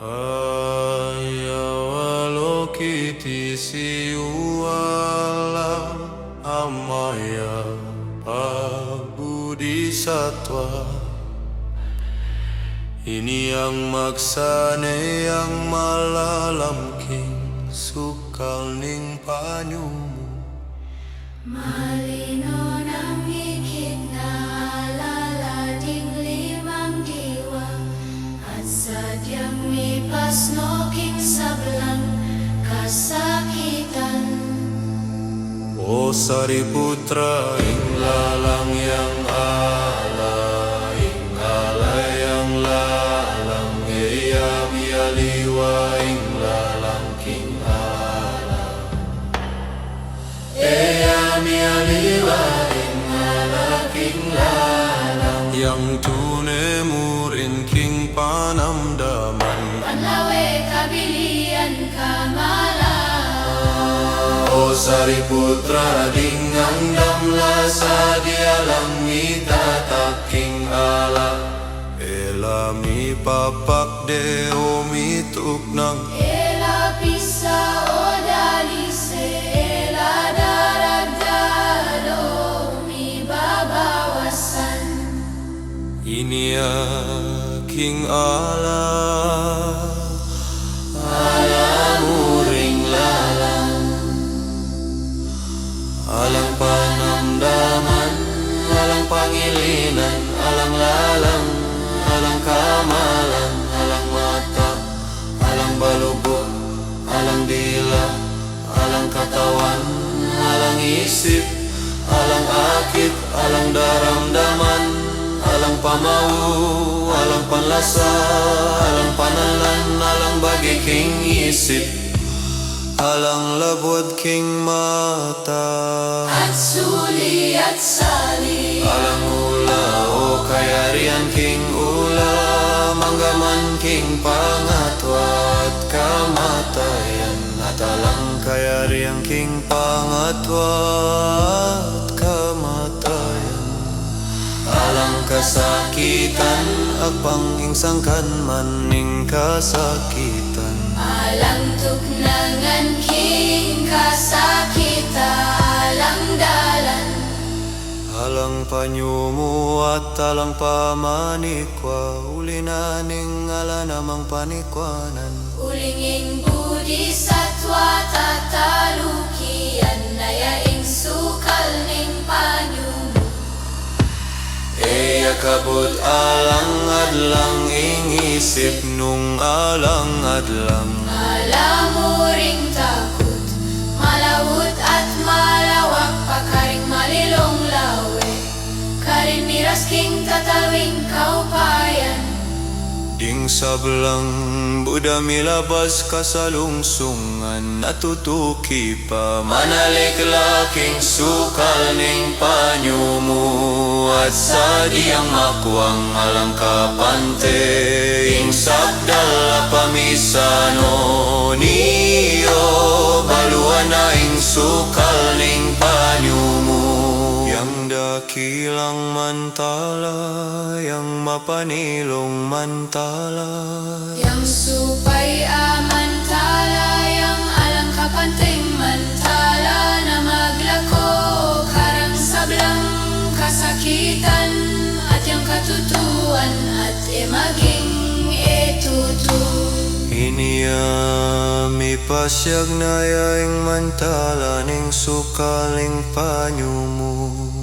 Ayawalokiti siwala amaya pabudisatwa. Ini yang maksane yang malalamking sukal ning panyumu. Malino ng higit na alalading limang diwa, at sadyang may pasnoking sablang kasakitan. O Sariputra, inglalang yang ala, ingalay yang lalang, eyami aliwa, inglalang king ala. Eyami aliwa, inglalang king lalang, yang tune murin king panamdaman. Panlawe kabilian kamala. O Sariputra, dingang damla sa dialang mitataking ala. Elami papak deo mituk nang Ela pisa o dalise, ela daragdalo mi babawasan. ini aking ala. Muring lalang, alang panamdaman, alang pangilinan, alang lalang, alang kamalan, alang mata, alang balubog, alang dila, alang katawan, alang isip, alang akit, alang daramdaman, alang pamau, alang panlasa, alang panalan, alang bagi king isip, alang labod king mata, At suli at sali, alang ula o kayarian king ula, manggaman king pangatwa at kamatayan, at alang kayarian king pangatwa at kamatayan, alang kasakitan apang ingsangkan maning kasakitan. alang tuknangan king kasakita, alang dalan. Alang panyumu at alang pamanikwa, ulinaning ala namang panikwanan. Ulingin Bodhisattva tatalukian, nayaing sukal ning panyumu. Eya kabut alang adlang ingisip nung alang adlang. Malamuring takot, malawot at malawak, pakaring malilong lawe, karin miras king tatalwing kaupayan. Ding sablang Buddha milabas kasalungsungan, natutuki pa manalik laking sukal ning panyumu, at sa diyang makuang alang kapante ing sabdal pamisano niyo, baluan na ing sukal ning panyumu. Yang dakilang mantala, yang mapanilong mantala, Yang supay amantala, yang alang kapanting mantala, na maglako karang sablang kasakitan, at yang katutuan at maging etutu. iniyami pasyag na yaing mantala ning sukaling panyumu.